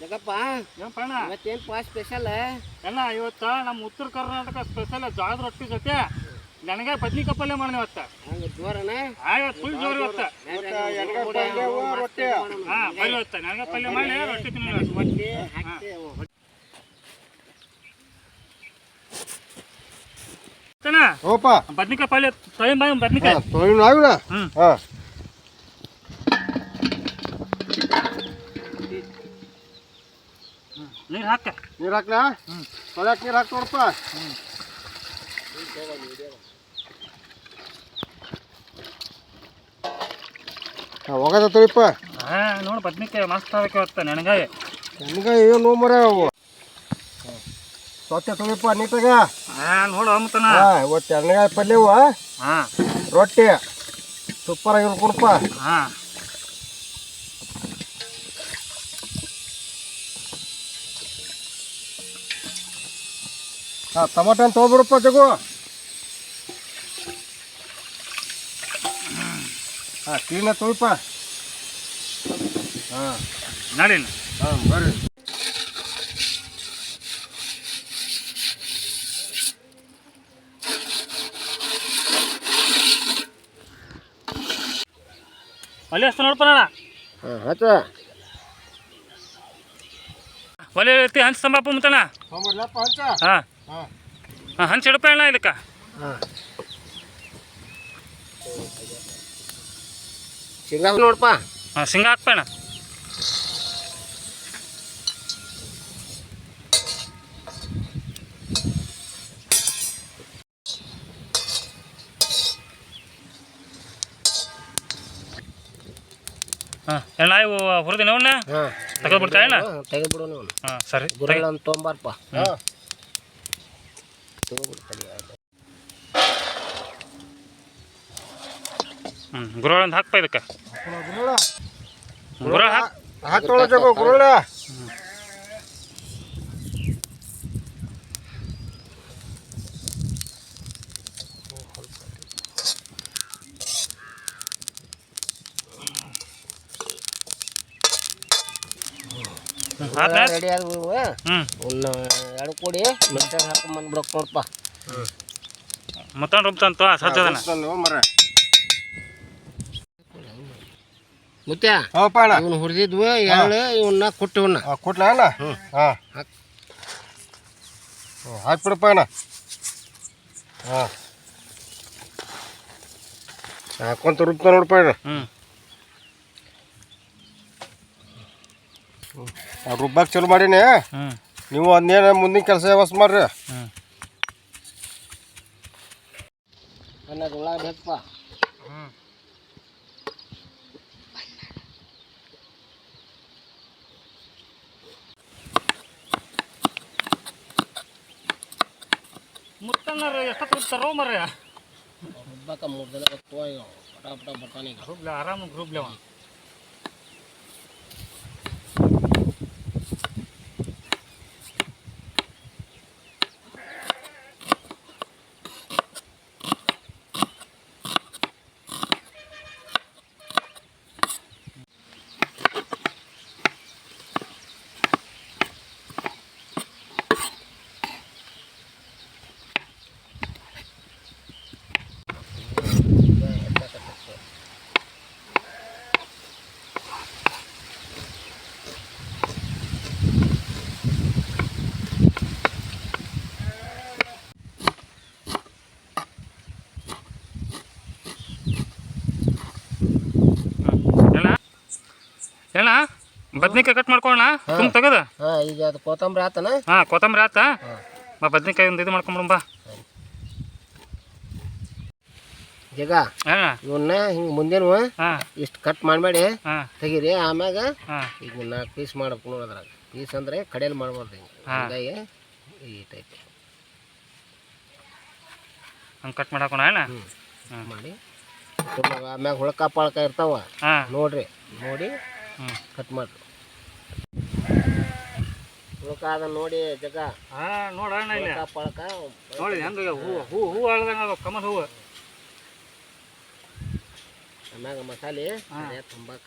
Jagappa ಏನಪ್ಪಣ್ಣ ಇವತ್ತೇನಪ್ಪ special? ಅಣ್ಣ ಇವತ್ತು ನಮ್ಮ ಉತ್ತರ ಕರ್ನಾಟಕ ಸ್ಪೆಷಲ್ ಜೋಳದ ರೊಟ್ಟಿ ಜೊತೆ ನನಗೆ ಬದ್ನಿಕಾಯಿ ಪಲ್ಯ ಮಾಡೋಣ ಇವತ್ತು. ಹಂಗೆ ಜೋರನ? ಇವತ್ತು ಫುಲ್ ಜೋರು ಇವತ್ತು. ಹಾಂ ಬರೀ ಇವತ್ತು ನನಗೆ ಪಲ್ಯ ಮಾಡಿ ರೊಟ್ಟಿ ತಿನ್ನೋಣ. ಓಪ ಬದ್ನಿಕಾಯಿ ಪಲ್ಯ ತೊಗೊಂಡ್ ಬದ್ನಿಕಾಯಿ ನೀರು ಹಾಕ ನೀರು ಹಾಕ್ಲಾ? ತೊಳ್ಯಾಕ ನೀರು ಹಾಕಿ ನೋಡಪ್ಪ. ಹೋಗದ ತೊಳಿಪ್ಪ. ನೋಡಿ ಬದ್ನಿಕಾಯಿ ಮಸ್ತ್ ಆಗಕ್ಕೆ ಇವತ್ತು ನನಗಾಯಿ ಏನು ನೋಮರ ಅವು ಸ್ವಚ್ಛ ತೊಳಿಪ್ಪ ನೀಟಾಗ. ನೋಡು ಅಮ್ಮತನ ಇವತ್ತು ಎಣ್ಣೆಗಾಯಿ ಪಲ್ಯವು ರೊಟ್ಟಿ ಸೂಪರ್ ಆಗಿ ಕೊಡಪ್ಪ. ಟೊಮಟೊ ಅಂತ ತೊಗೊಬಿಡಪ್ಪ ಜಗು. ಕ್ಲೀನ ತೊಳಿಪ್ಪ. ನಡಿ ಬರ್ರಿ. ಒಲೆ ಎಷ್ಟು ನೋಡ್ಪ ನಾನು ಒಲೆ ಐತಿ ಹಂಚ್ ಸಂಬಾಪ ಮುತ್ತಣ್ಣ. ಹಾಂ ಹಾಂ ಹಂಚ್ ಇಡಪ್ಪ ಅಣ್ಣ ಇದಕ್ಕೆ. ಶೇಂಗಾ ನೋಡಪ್ಪ. ಹಾಂ ಶೇಂಗಾ ಹಾಕ್ಪ ಅಣ್ಣ. ಹಾಂ ಎಣ್ಣ ಇವು ಹುರಿದಿನ ಅವನ್ನ ತೆಗೆದ್ಬಿಡ್ತಾ ಅಣ್ಣ? ತೆಗೆದ್ಬಿಡು. ಹಾಂ ಸರಿ ಗುರಳ ಅಂತ ತೊಗೊಂಬಾರಪ್ಪ. ಗುರಳ ಅಂತ ಹಾಕ್ಪ ಇದಕ್ಕೆ. ಗುರಳ ಹಾಕ್ತೋಳ ಜಗು ಗುರಳ. ರೆಡಿ ಆಗಿ ಒಂದು ಎರಡು ಕೊಡಿ ಮಿಕ್ಸರ್ ಹಾಕೊಂಡ್ ಬಂದ್ಬಿಡಕ್ ನೋಡಪ್ಪ. ಮತ್ತೊಂದು ರುಬ್ತಂತು ಸಜ್ಜದನ ಮರ ಮುತ್ಯ ಇವನು ಹುರಿದಿದ್ವು ಎಳ್ಳು ಇವನ್ನ ಕೊಟ್ಟು ಇವನ್ನ ಕೊಟ್ಲ ಅಣ್ಣ. ಹಾಕ್ಬಿಡಪ್ಪ ಅಣ್ಣ. ಹಾಕೊಂತ ರುಬ್ತ ನೋಡಪ್ಪ ಅಣ್ಣ. ರುಬ್ಬಾಕ್ ಚಲೋ ಮಾಡೀನಿ. ನೀವು ಅದನ್ನೇನು ಮುಂದಿನ ಕೆಲಸ ವ್ಯವಸ್ಥೆ ಮಾಡ್ರಿ. ಬೇಕಪ್ಪ. ಮುತ್ತಣ್ಣರು ಎಷ್ಟೊತ್ತು ರುಬ್ತಾರೋ ಮರ್ಯ? ರುಬ್ಬಾಕ 3 ದಿನ ಗೊತ್ತು. ಪಟ ಬರ್ತಾನೆ ಈಗ. ರುಬ್ಲೆ ಆರಾಮಾಗಿ ರುಬ್ಲೆವ. ಹೇಳ ಬದ್ನಿಕಾಯಿ ಕಟ್ ಮಾಡ್ಕೊಳ್ಳೋಣ ತುಂಬ ತೆಗದ. ಈಗ ಅದು ಕೊತ್ತಂಬರಿ ಆತನ? ಹಾಂ ಕೊತ್ತಂಬರಿ ಆತ. ಬದ್ನಿಕಾಯಿ ಒಂದು ಇದು ಮಾಡ್ಕೊಂಬಿಡಂಬ. ಜಗ ಇವನ್ನ ಹಿಂಗೆ ಮುಂದೇನು ಇಷ್ಟು ಕಟ್ ಮಾಡಬೇಡಿ ತೆಗೀರಿ. ಆಮ್ಯಾಗ ಈಗ 4 ಪೀಸ್ ಮಾಡ್ಬೇಕು ನೋಡೋದ್ರಾಗ. ಪೀಸ್ ಅಂದರೆ ಕಡೆಯಲ್ಲಿ ಮಾಡ್ಬಾರ್ದು. ಹಿಂಗಾಗಿ ಈ ಟೈಪ್ ಹಂಗೆ ಕಟ್ ಮಾಡಾಕೋಣ ಅಣ್ಣ. ಮಾಡಿ ಆಮ್ಯಾಗ ಹುಳಕ ಪಾಳಕ ಇರ್ತಾವ ನೋಡ್ರಿ. ನೋಡಿ ಕಟ್ ಮಾಡ್ರಿ. ಹುಳಕ ಅದನ್ನ ನೋಡಿ ಜಗ. ನೋಡೋಣ ಪಾಳಕ ನೋಡಿ ಹೆಂಗ ಹೂ ಅಳ್ದಂಗ ಕಮಲ್ ಹೂವು. ಆಮ್ಯಾಗ ಮಸಾಲೆ ತುಂಬಾಕ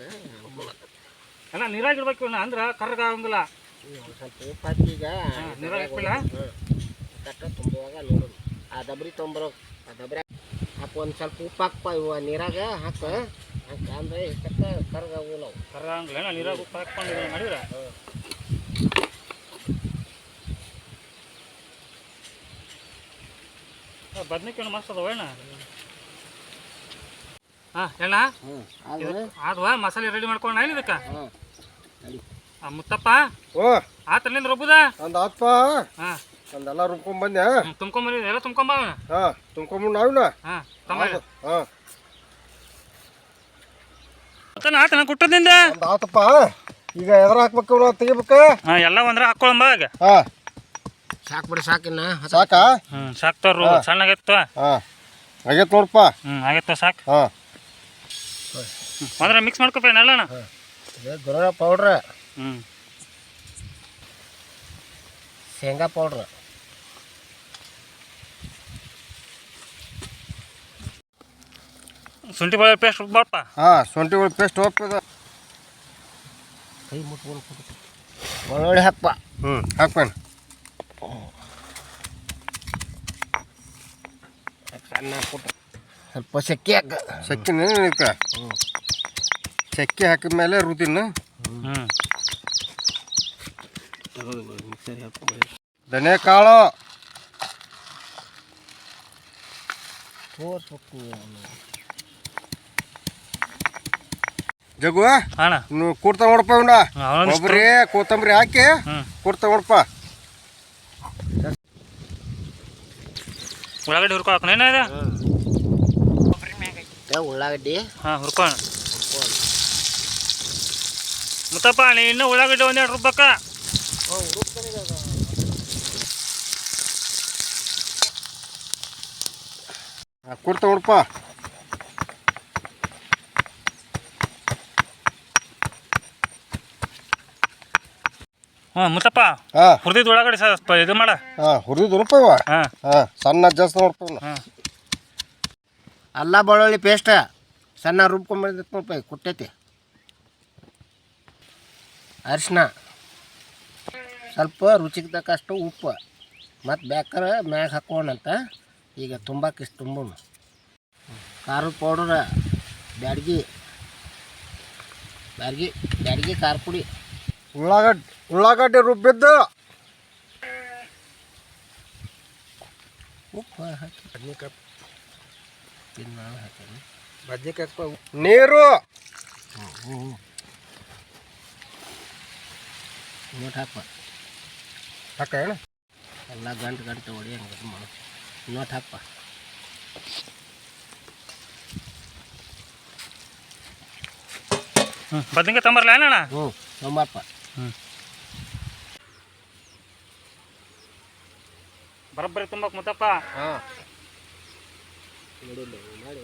ಎಲ್ಲ ನೀರಾಗಿಡ್ಬೇಕು ಅಂದ್ರೆ ಕರ್ಗ ಆಗಂಗಿಲ್ಲ. ಸ್ವಲ್ಪ ಉಪ್ಪು ಹಾಕಿ ಈಗ ನೀರಾಗ ಹಾಕ್ಬಿಲ್ಲ ಕಟ್ಟ ತುಂಬುವಾಗ ನೋಡೋದು ಆ ದಬ್ರಿ ತೊಂಬರೋ ಆ ದಬ್ರಿ ಹಾಕಿ ಒಂದು ಸ್ವಲ್ಪ ಉಪ್ಪು ಹಾಕಪ್ಪ ಇವು ನೀರಾಗ ಹಾಕ ಅಂದ್ರೆ ಇಷ್ಟಕ್ಕ ಕರ್ಗಾಗಲ್ಲ ಅವು ಕರ್ಗಂಗಿಲ್ಲ ನೀರಾಗ ಉಪ್ಪು ಹಾಕ್ಕೊಂಡು ಇದನ್ನ ಮಾಡಿದ್ರೆ ಬದ್ನಿಕಾಯಿ ಮಸ್ತ್ ಅದಾವ ಅಣ್ಣ ಹಾಂ ಎಣ್ಣ ಆದ್ವಾ ಮಸಾಲೆ ರೆಡಿ ಮಾಡ್ಕೊಂಡ ಇದಕ್ಕೆ ಮುತ್ತಪ್ಪ ಓ ಆತಲ್ಲಿಂದ ರುಬ್ಬುದ ಒಂದು ಆತ್ಪ ಹಾಂ ಒಂದೆಲ್ಲ ರುಬ್ಕೊಂಬಂದೆ ತುಂಬ್ಕೊಂಬರಿ ಎಲ್ಲ ತುಂಬ್ಕೊಂಬ ಹಾಂ ತುಂಬ್ಕೊಂಬಂದು ನಾವಿನ ಹಾಂ ತಮ್ಮ ಹಾಂ ಆತನ ಕುಟ್ಟದಿಂದ ಒಂದು ಆತಪ್ಪ ಈಗ ಎದ್ರ ಹಾಕ್ಬೇಕು ನಾವು ತೆಗಿಬೇಕು ಹಾಂ ಎಲ್ಲ ಒಂದ್ರ ಹಾಕ್ಕೊಳಂಬ ಈಗ ಹಾಂ ಸಾಕು ಬಿಡಿ ಸಾಕಿನ್ನ ಸಾಕಾ ಸಾಕ್ತವ್ರು ಸಣ್ಣಾಗೈತ ಹಾಂ ಆಗೈತೆ ನೋಡಪ್ಪ ಆಗೈತ ಸಾಕು ಹಾಂ ಅಂದ್ರೆ ಮಿಕ್ಸ್ ಮಾಡ್ಕೊಪ್ಪ ಎಲ್ಲಣ್ಣ ಇದು ಗುರ ಪೌಡ್ರ ಶೇಂಗಾ ಪೌಡ್ರ್ ಶುಂಠಿ ಬೆಳ್ಳುಳ್ಳಿ ಪೇಸ್ಟ್ ರುಬ್ಬಪ್ಪ ಹಾಂ ಶುಂಠಿ ಬೆಳ್ಳುಳ್ಳಿ ಪೇಸ್ಟ್ ಹೋಗ್ತದ ಕೈ ಮುಟ್ಕೊಂಡು ಬೆಳ್ಳುಳ್ಳಿ ಹಾಕಪ್ಪ ಹಾಕ್ಬೇಡ ಸಣ್ಣ ಹಾಕ್ಬಿಟ್ಟು ಸ್ವಲ್ಪ ಸಕ್ಕಿ ಹಾಕ ಸಕ್ಕಿನ ಇದಕ್ಕೆ ಚಕ್ಕಿ ಹಾಕಿದ ಮೇಲೆ ರುದಿನ ಮಿಕ್ಸರಿ ಹಾಕ್ಬಿಡಿ ಧನಿಯಾ ಕಾಳು ತೋರಿಸ್ಬೇಕು ಜಗು ಅಣ್ಣ ನೀವು ಕೂಡ್ತಾ ನೋಡಪ್ಪ ಇವನ್ನ ಕೊಬ್ಬರಿ ಕೊತ್ತಂಬರಿ ಹಾಕಿ ಕೂಡ್ತಾ ನೋಡಪ್ಪ ಉಳ್ಳಾಗಡ್ಡಿ ಹುರ್ಕೊಳಕ್ಕೆ ಏನ ಇದೆ ಉಳ್ಳಾಗಡ್ಡಿ ಹಾಂ ಹುರ್ಕೋಣ ಮುತ್ತಪ್ಪ ನೀ ಇನ್ನೂ ಉಳ್ಳಾಗಡ್ಡಿ ಒಂದೆರಡು ರುಬ್ಬಕ್ಕ ಕೂಡ್ತಾ ನೋಡಪ್ಪ ಹಾಂ ಮುತ್ತಪ್ಪ ಹಾಂ ಹುರಿದಿದ್ದು ಉಳ್ಳಾಗಡ್ಡಿ ಇದು ಮಾಡ ಹಾಂ ಹುರಿದು ನೋಡಪ್ಪ ಇವ ಹಾಂ ಹಾಂ ಸಣ್ಣ ಜಾಸ್ತಿ ನೋಡಪ್ಪ ಇವನ್ನ ಹಾಂ ಅಲ್ಲ ಬೆಳ್ಳುಳ್ಳಿ ಪೇಸ್ಟ್ ಸಣ್ಣ ರುಬ್ಕೊಂಡ್ಬಂದಿತ್ತು ನೋಡಪ್ಪ ಕುಟ್ಟೈತಿ ಅರಿಶಿನ ಸ್ವಲ್ಪ ರುಚಿಗೆ ತಕ್ಕಷ್ಟು ಉಪ್ಪು ಮತ್ತು ಬೇಕಾರೆ ಮ್ಯಾಗ ಹಾಕೋಣಂತ ಈಗ ತುಂಬಕ್ಕೆ ಇಷ್ಟು ತುಂಬೋಣ ಖಾರದ ಪೌಡರ ಬ್ಯಾಡ್ಗಿ ಖಾರ ಪುಡಿ ಉಳ್ಳಾಗಡ್ಡಿ ರುಬ್ಬಿದ್ದು ಉಪ್ಪು ಹಾಕಿ ಬದ್ನಿಕಾಯಿ ತಿನ್ನಾಳು ಹಾಕಿ ಬದ್ನಿಕಾಯಿ ನೀರು ನೋಟ್ ಹಾಕಪ್ಪ ಹಾಕ ಏನು ಎಲ್ಲ ಗಂಟು ಹೊಡಿಯಂಗೆ ಮಾಡು ನೋಟ್ ಹಾಕಪ್ಪ ಬದ್ನಿಕಾಯಿ ತಂಬರ್ಲ ಏನಣ್ಣ ತೊಂಬಪ್ಪ ಬರೋಬ್ಬರಿ ತುಂಬಕ್ಕೆ ಮುತ್ತಪ್ಪ ಹಾಂ ಮಾಡಿ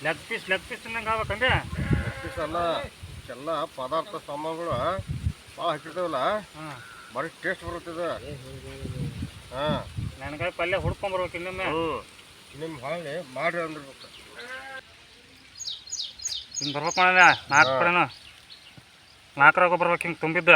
ಲೆಗ್ ಪೀಸ್ ತಿನ್ನಂಗೆ ಆಗ್ಬೇಕಂದ್ರೆ ಅಲ್ಲ ಎಲ್ಲ ಪದಾರ್ಥ ಸಾಮಾನುಗಳು ಭಾಳ ಹಾಕಿರ್ತಾವಲ್ಲ ಭಾರಿ ಟೇಸ್ಟ್ ಬರುತ್ತದೆ ಹಾಂ ನನಗೆ ಪಲ್ಯ ಹುಡ್ಕೊಂಬರ್ಬೇಕು ಇನ್ನೊಮ್ಮೆ ನಿಮ್ಮ ಹೊಳ್ಳಿ ಮಾಡ್ರಿ ಅಂದಿರ್ಬೇಕು ಹಿಂಗೆ ಬರ್ಬೇಕು ಮಾಡೋಣ 4 ಕಡೆನೂ 4ರಾಗ ಬರ್ಬೇಕು ಹಿಂಗೆ ತುಂಬಿದ್ದ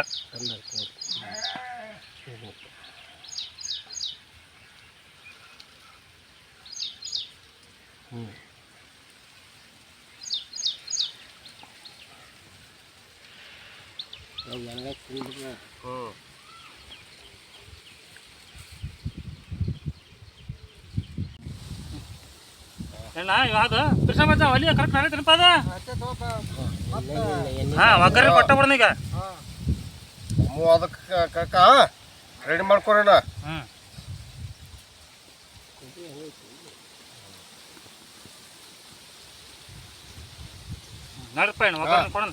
ಅಣ್ಣ ಇವಾಗ ಕೃಷ್ಣ ಬಜ್ಜ ಒಲಿ ಕರೆಕ್ಟ್ ನಾನೇ ತಿನ್ಪ ಅದ ಹಾಂ ಒಗ್ಗರಣೆ ಕೊಟ್ಟ ಬಿಡೋಣ ಈಗ ಅದಕ್ಕೆ ಕಾಕ ರೆಡಿ ಮಾಡ್ಕೊರೋಣ ನಡ್ರಪ್ಪ ಏನು ಒಗ್ಗರಣೆ ಕೊಡೋಣ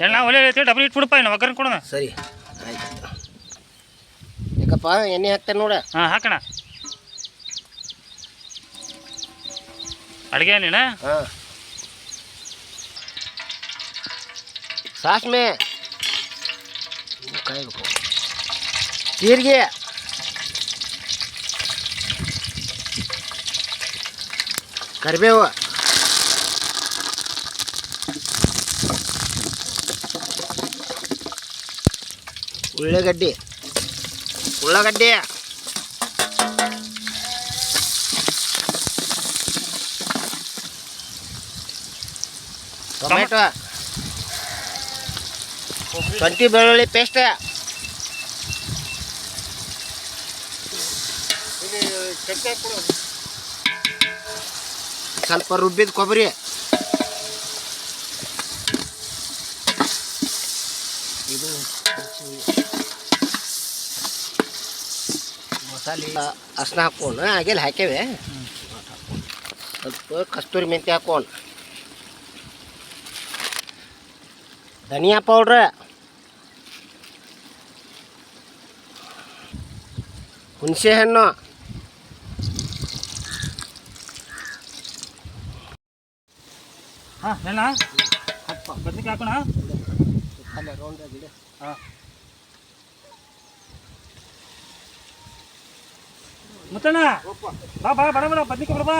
ಎಣ್ಣ ಒಲೆ ಐತಿ ಡಬ್ರಿ ಇಟ್ಬಿಡಪ್ಪ ಏನು ಒಗ್ಗರಣೆ ಕೊಡೋಣ ಸರಿ ಆಯ್ತು ಯಾಕಪ್ಪ ಎಣ್ಣೆ ಹಾಕ್ತೇನೆ ನೋಡ ಹಾಂ ಹಾಕೋಣ ಅಡುಗೆ ನೀನು ಹಾಂ ಸಾಸ್ಮೆ ಕಾಯ್ಬೇಕು ಜೀರಿಗೆ, ಕರಿಬೇವು, ಉಳ್ಳಾಗಡ್ಡಿ, ಟೊಮೆಟೊ, ಶುಂಠಿ ಬೆಳ್ಳುಳ್ಳಿ ಪೇಸ್ಟ್, ಸ್ವಲ್ಪ ರುಬ್ಬಿದ ಕೊಬ್ಬರಿ, ಇದು ಮಸಾಲೆ ಅರ್ಶಿನ ಹಾಕೋಣ. ಹಾಗೆಲ್ಲ ಹಾಕ್ಯಾವೆ. ಸ್ವಲ್ಪ ಕಸ್ತೂರಿ ಮೆಂತ್ಯ ಹಾಕೋಣ. ಧನಿಯಾ ಪೌಡ್ರ, ಹುಣಸೆ ಹಣ್ಣು, ಹಾಂ ಹೇಳ ಬದ್ನಿಕಾಯಿ ಹಾಕೋಣ. ಹಾಂ ಮುತ್ತಣ್ಣ ಬಾ ಬಾ ಬಡ ಬಡ ಬದ್ನಿಕಾಯಿ ಬಡ ಬಾ.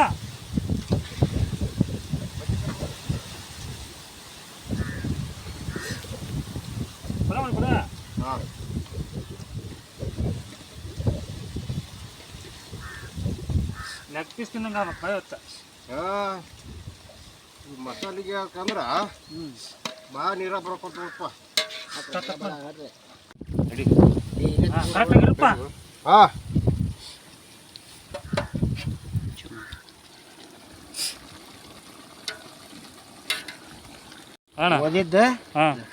ಬಡ ಲೆಗ್ ಪೀಸ್ ತಿನ್ನಂಗ ಭಯ ಹೊತ್ತ. ಮಸಾಲಿಗೆ ಯಾಕಂದ್ರೆ ಭಾಳ ನೀರ ಬರಕೊಟ್ರಪ್ಪ. ಕರೆಕ್ಟಾಗಿರಪ್ಪ. ಹಾಂ ಓದಿದ್ದು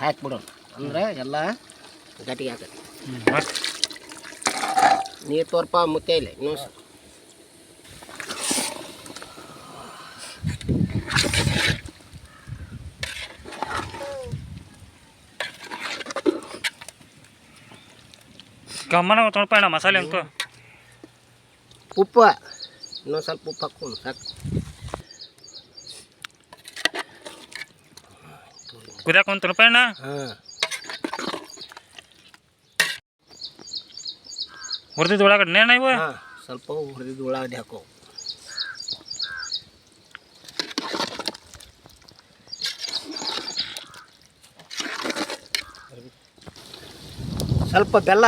ಹಾಕ್ಬಿಡೋಣ. ಅಂದ್ರೆ ಎಲ್ಲ ಗಟ್ಟಿಗೆ ಹಾಕತ್ತೆ. ನೀರು ತೋರ್ಪ ಮುತ್ತೆ ಇಲ್ಲ ಇನ್ನೂ ಗಮ್ಮನ ತೊಳ್ಪಣ್ಣ ಮಸಾಲೆ ಅಂಕು. ಉಪ್ಪು ಇನ್ನೊಂದು ಸ್ವಲ್ಪ ಉಪ್ಪು ಹಾಕ್ಕೊಂಡು ಸಾಕು. ಕುದಿಯಾಕ ಒಂದು ರೂಪಾಯಿಣ್ಣ. ಹಾಂ ಹುರಿದಿದ್ದು ಉಳ್ಳಾಗಡ್ಡಿ ಇವು. ಹಾಂ ಸ್ವಲ್ಪ ಹುರಿದಿದ್ದು ಉಳ್ಳಾಗಡ್ಡಿ ಹಾಕೋ. ಸ್ವಲ್ಪ ಬೆಲ್ಲ,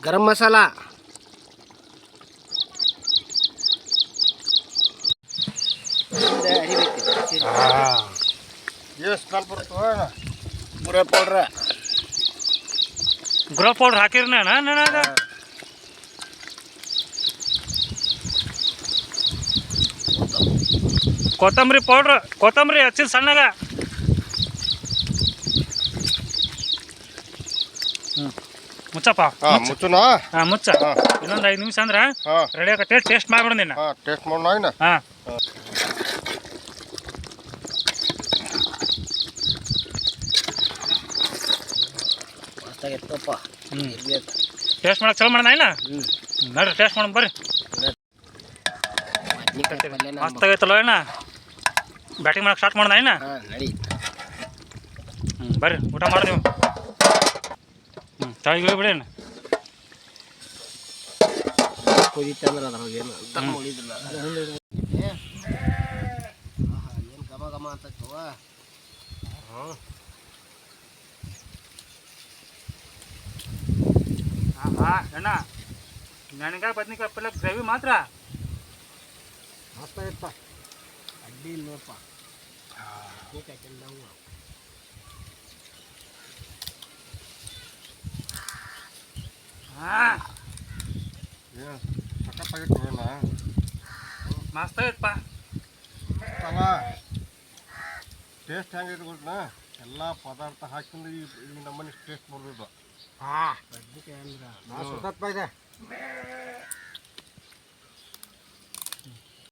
ಗರಂ ಮಸಾಲ, ಎಷ್ಟು ಕಾಲು ಬರ್ತವೆ. ಗುರ ಪೌಡ್ರ, ಗುರ ಪೌಡ್ರ್ ಹಾಕಿರ್ನ ನನಗೆ. ಕೊತ್ತಂಬರಿ ಪೌಡ್ರ್, ಕೊತ್ತಂಬರಿ ಹಚ್ಚಿದ ಸಣ್ಣಗ. ಮುಚ್ಚಪ್ಪ ಮುಚ್ಚುನ. ಹಾಂ ಮುಚ್ಚ. ಇನ್ನೊಂದು 5 ನಿಮಿಷ ಅಂದ್ರೆ ರೆಡಿ ಆಗತ್ತೆ. ಟೇಸ್ಟ್ ಮಾಡ್ಬಿಡೋಣ. ಟೇಸ್ಟ್ ಮಾಡೋಣ. ಹಾಂ ಮಸ್ತಾಗಿರ್ತಪ್ಪ. ಟೇಸ್ಟ್ ಮಾಡಕ್ಕೆ ಚಲೋ ಮಾಡೋಣ ಇನ್ನ. ನೋಡ್ರಿ ಟೇಸ್ಟ್ ಮಾಡೋಣ ಬರ್ರಿ. ಮಸ್ತಾಗೈತಲ್ಲ ಅಣ್ಣ. ಬ್ಯಾಟಿಂಗ್ ಮಾಡಕ್ಕೆ ಸ್ಟಾರ್ಟ್ ಮಾಡೋಣ ಇನ್ನ. ನಡಿ. ಬರ್ರಿ ಊಟ ಮಾಡಿ ನೀವು. ತಳಿಗಳು ಬಿಡಿ ಅಣ್ಣ. ಕುದೀತಂದ್ರೆ ಅದ್ರಾಗ ಏನು ಅಂತ ಉಳಿದಿಲ್ಲ. ಏನು ಘಮ ಘಮ ಅಂತೈತವ. ಅಣ್ಣ ನನಗೆ ಬದ್ನಿಕಾಯಿ ಪಲ್ಯ ಗ್ರೇವಿ ಮಾತ್ರ ಮಸ್ತಾಗಿತ್ತ. ಅಡ್ಡಿ ಇಲ್ಲ ನೋಡಪ್ಪ. ನಾವು ಮಸ್ತಾಗಿತ್ತಪ್ಪ. ಅಲ್ಲ ಟೇಸ್ಟ್ ಹೆಂಗೈತೆ ಗೊತ್ತ. ಎಲ್ಲ ಪದಾರ್ಥ ಹಾಕಿಂದ ಈ ನಮ್ಮನೆ ಟೇಸ್ಟ್ ಬರ್ಬೋದು. ಬದ್ನಿಕಾಯಿ ಅಂದ್ರೆ